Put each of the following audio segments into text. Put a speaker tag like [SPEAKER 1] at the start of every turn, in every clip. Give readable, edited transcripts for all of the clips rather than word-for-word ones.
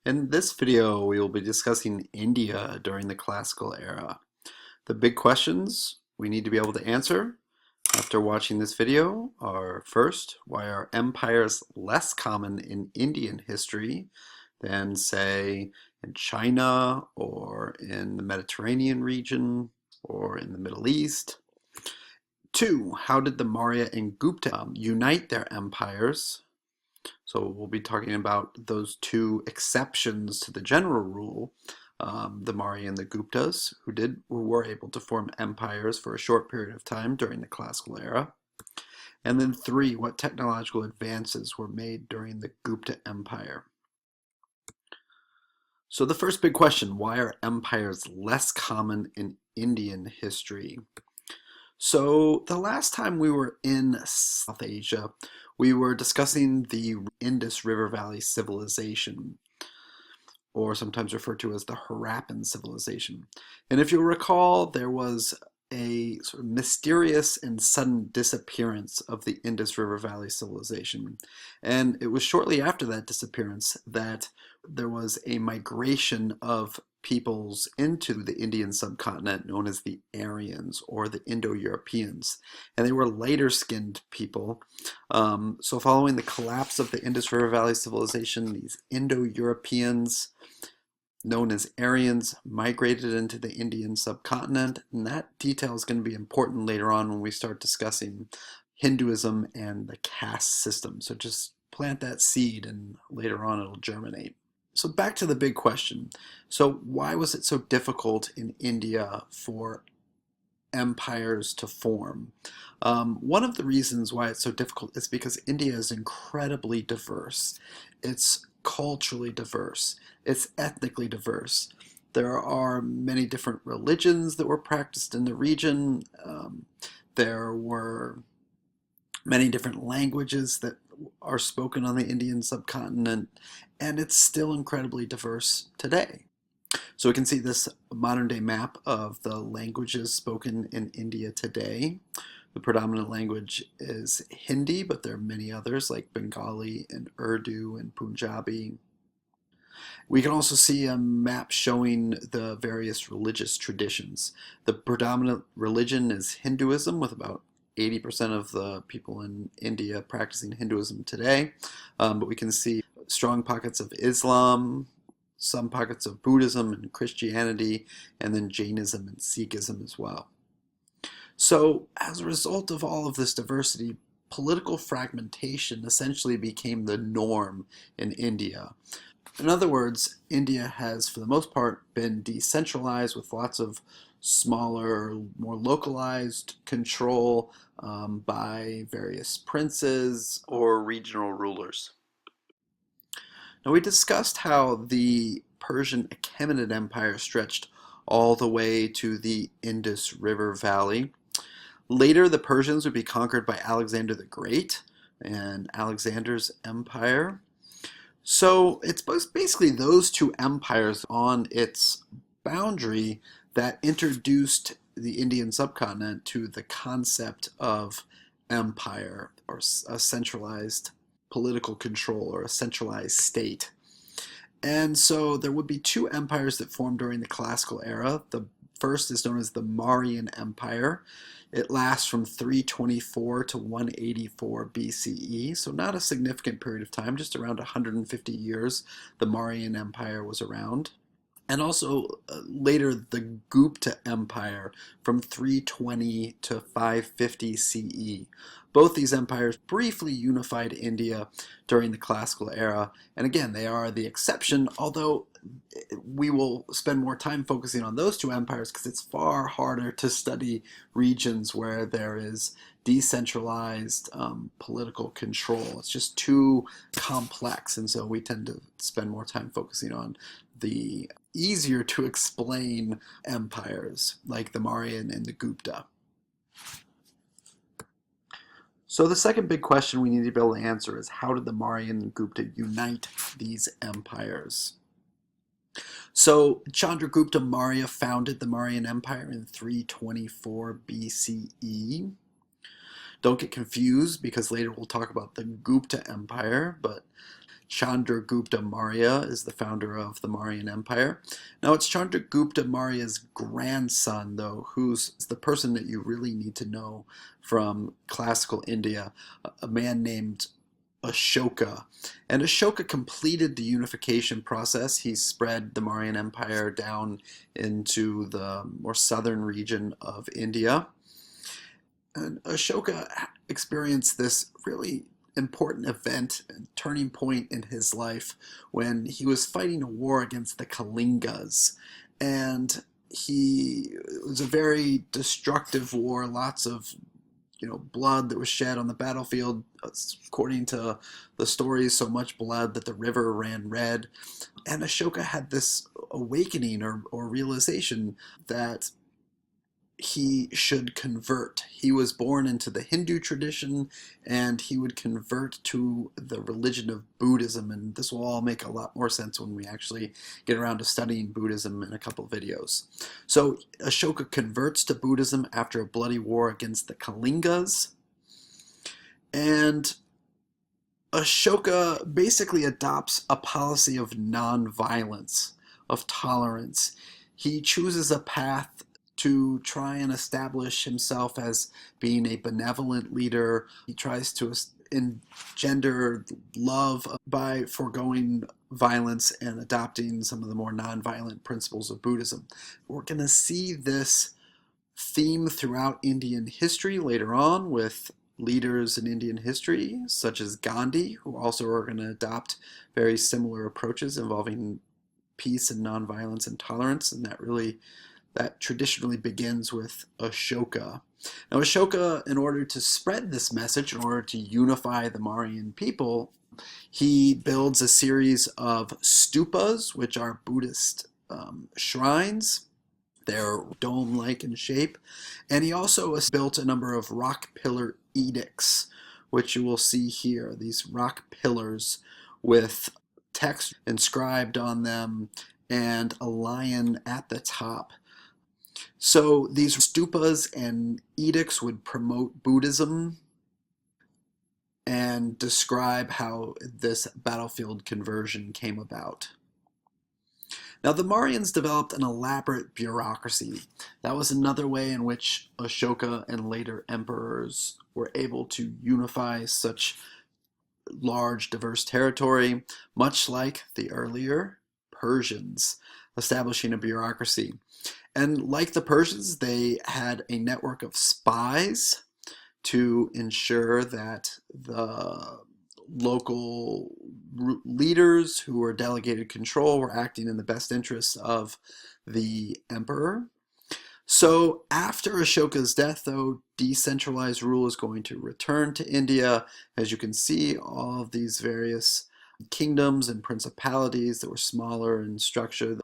[SPEAKER 1] In this video, we will be discussing India during the classical era. The big questions we need to be able to answer after watching this video are: first, why are empires less common in Indian history than, say, in China or in the Mediterranean region or in the Middle East? Two, how did the Maurya and Gupta unite their empires? So we'll be talking about those two exceptions to the general rule, the Maurya and the Guptas, who were able to form empires for a short period of time during the classical era. And then three, what technological advances were made during the Gupta Empire? So the first big question, why are empires less common in Indian history? So the last time we were in South Asia, we were discussing the Indus River Valley civilization, or sometimes referred to as the Harappan civilization. And if you'll recall, there was a sort of mysterious and sudden disappearance of the Indus River Valley civilization. And it was shortly after that disappearance that there was a migration of peoples into the Indian subcontinent known as the Aryans or the Indo-Europeans. And they were lighter-skinned people. So following the collapse of the Indus River Valley civilization, these Indo-Europeans, known as Aryans, migrated into the Indian subcontinent, and that detail is going to be important later on when we start discussing Hinduism and the caste system. So just plant that seed and later on it'll germinate. So back to the big question. So why was it so difficult in India for empires to form? One of the reasons why it's so difficult is because India is incredibly diverse. It's culturally diverse. It's ethnically diverse. There are many different religions that were practiced in the region. There were many different languages that are spoken on the Indian subcontinent, and it's still incredibly diverse today. So we can see this modern day map of the languages spoken in India today. The predominant language is Hindi, but there are many others like Bengali and Urdu and Punjabi. We can also see a map showing the various religious traditions. The predominant religion is Hinduism, with about 80% of the people in India practicing Hinduism today. But we can see strong pockets of Islam, some pockets of Buddhism and Christianity, and then Jainism and Sikhism as well. So as a result of all of this diversity, political fragmentation essentially became the norm in India. In other words, India has, for the most part, been decentralized with lots of smaller, more localized control by various princes or regional rulers. Now, we discussed how the Persian Achaemenid Empire stretched all the way to the Indus River Valley. Later, the Persians would be conquered by Alexander the Great and Alexander's empire. So it's basically those two empires on its boundary that introduced the Indian subcontinent to the concept of empire, or a centralized political control, or a centralized state. And so there would be two empires that formed during the classical era. The first is known as the Mauryan Empire. It lasts from 324 to 184 BCE, so not a significant period of time, just around 150 years the Mauryan Empire was around. And also later the Gupta Empire from 320 to 550 CE. Both these empires briefly unified India during the classical era, and again, they are the exception, although we will spend more time focusing on those two empires because it's far harder to study regions where there is decentralized political control. It's just too complex, and so we tend to spend more time focusing on the easier to explain empires like the Mauryan and the Gupta. So the second big question we need to be able to answer is, how did the Mauryan and Gupta unite these empires? So Chandragupta Maurya founded the Mauryan Empire in 324 BCE. Don't get confused because later we'll talk about the Gupta Empire, but Chandragupta Maurya is the founder of the Mauryan Empire. Now, it's Chandragupta Maurya's grandson, though, who's the person that you really need to know from classical India, a man named Ashoka. And Ashoka completed the unification process. He spread the Mauryan Empire down into the more southern region of India. And Ashoka experienced this really important event and turning point in his life when he was fighting a war against the Kalingas. And it was a very destructive war, lots of blood that was shed on the battlefield. According to the stories, so much blood that the river ran red. And Ashoka had this awakening or realization that he should convert. He was born into the Hindu tradition and he would convert to the religion of Buddhism. And this will all make a lot more sense when we actually get around to studying Buddhism in a couple of videos. So Ashoka converts to Buddhism after a bloody war against the Kalingas. And Ashoka basically adopts a policy of nonviolence, of tolerance. He chooses a path to try and establish himself as being a benevolent leader. He tries to engender love by foregoing violence and adopting some of the more nonviolent principles of Buddhism. We're going to see this theme throughout Indian history later on with leaders in Indian history, such as Gandhi, who also are going to adopt very similar approaches involving peace and nonviolence and tolerance, and that traditionally begins with Ashoka. Now, Ashoka, in order to spread this message, in order to unify the Mauryan people, he builds a series of stupas, which are Buddhist shrines. They're dome-like in shape. And he also built a number of rock pillar edicts, which you will see here, these rock pillars with text inscribed on them and a lion at the top. So these stupas and edicts would promote Buddhism and describe how this battlefield conversion came about. Now, the Mauryans developed an elaborate bureaucracy. That was another way in which Ashoka and later emperors were able to unify such large, diverse territory, much like the earlier Persians, establishing a bureaucracy. And like the Persians, they had a network of spies to ensure that the local leaders who were delegated control were acting in the best interests of the emperor. So after Ashoka's death, though, decentralized rule is going to return to India. As you can see, all of these various kingdoms and principalities that were smaller in structure.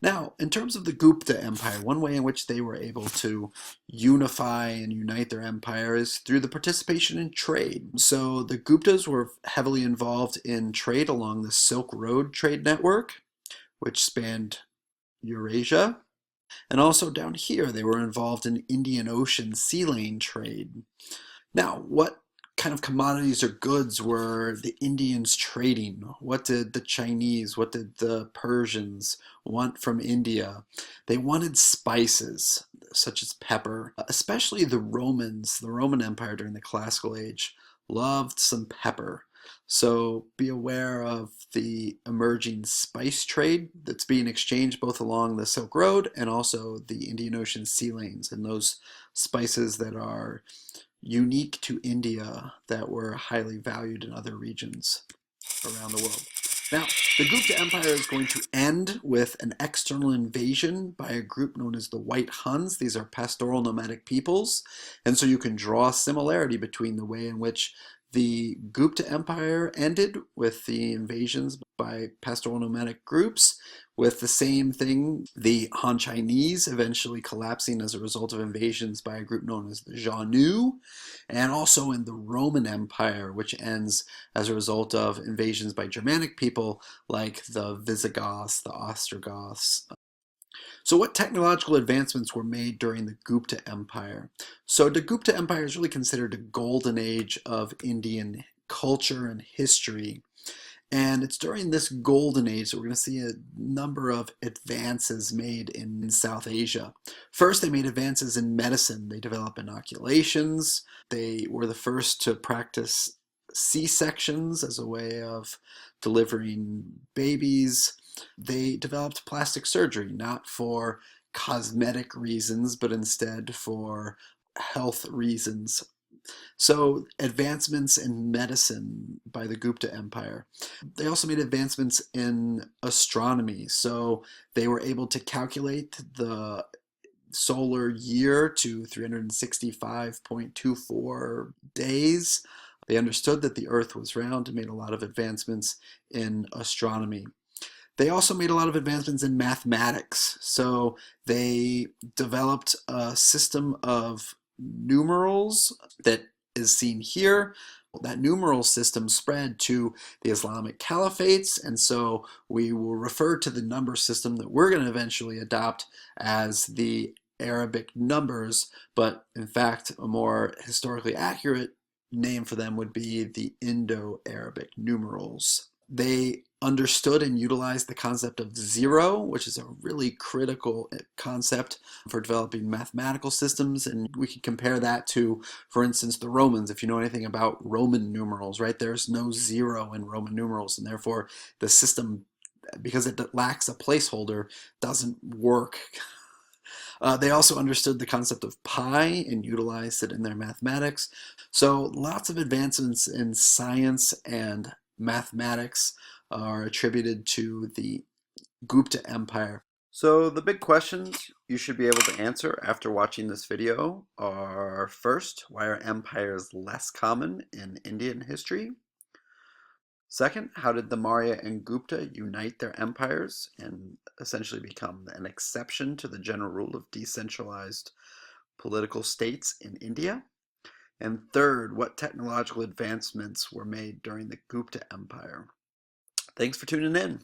[SPEAKER 1] Now, in terms of the Gupta Empire, one way in which they were able to unify and unite their empire is through the participation in trade. So the Guptas were heavily involved in trade along the Silk Road trade network, which spanned Eurasia. And also down here, they were involved in Indian Ocean sea lane trade. Now, what kind of commodities or goods were the Indians trading? What did the Chinese, what did the Persians want from India? They wanted spices, such as pepper. Especially the Romans, the Roman Empire during the classical age, loved some pepper. So be aware of the emerging spice trade that's being exchanged both along the Silk Road and also the Indian Ocean sea lanes, and those spices that are unique to India that were highly valued in other regions around the world. Now, the Gupta Empire is going to end with an external invasion by a group known as the White Huns. These are pastoral nomadic peoples, and so you can draw a similarity between the way in which the Gupta Empire ended with the invasions by pastoral nomadic groups, with the same thing, the Han Chinese eventually collapsing as a result of invasions by a group known as the Xiongnu, and also in the Roman Empire, which ends as a result of invasions by Germanic people like the Visigoths, the Ostrogoths. So, what technological advancements were made during the Gupta Empire? So, the Gupta Empire is really considered a golden age of Indian culture and history. And it's during this golden age that we're going to see a number of advances made in South Asia. First, they made advances in medicine. They developed inoculations. They were the first to practice C-sections as a way of delivering babies. They developed plastic surgery, not for cosmetic reasons, but instead for health reasons. So, advancements in medicine by the Gupta Empire. They also made advancements in astronomy. So, they were able to calculate the solar year to 365.24 days. They understood that the Earth was round and made a lot of advancements in astronomy. They also made a lot of advancements in mathematics. So they developed a system of numerals that is seen here. That numeral system spread to the Islamic caliphates, and so we will refer to the number system that we're going to eventually adopt as the Arabic numbers, but in fact, a more historically accurate name for them would be the Indo-Arabic numerals. They understood and utilized the concept of zero, which is a really critical concept for developing mathematical systems. And we could compare that to, for instance, the Romans. If you know anything about Roman numerals, right, there's no zero in Roman numerals, and therefore the system, because it lacks a placeholder, doesn't work. They also understood the concept of pi and utilized it in their mathematics. So lots of advancements in science and mathematics are attributed to the Gupta Empire. So the big questions you should be able to answer after watching this video are: first, why are empires less common in Indian history? Second, how did the Maurya and Gupta unite their empires and essentially become an exception to the general rule of decentralized political states in India? And third, what technological advancements were made during the Gupta Empire? Thanks for tuning in.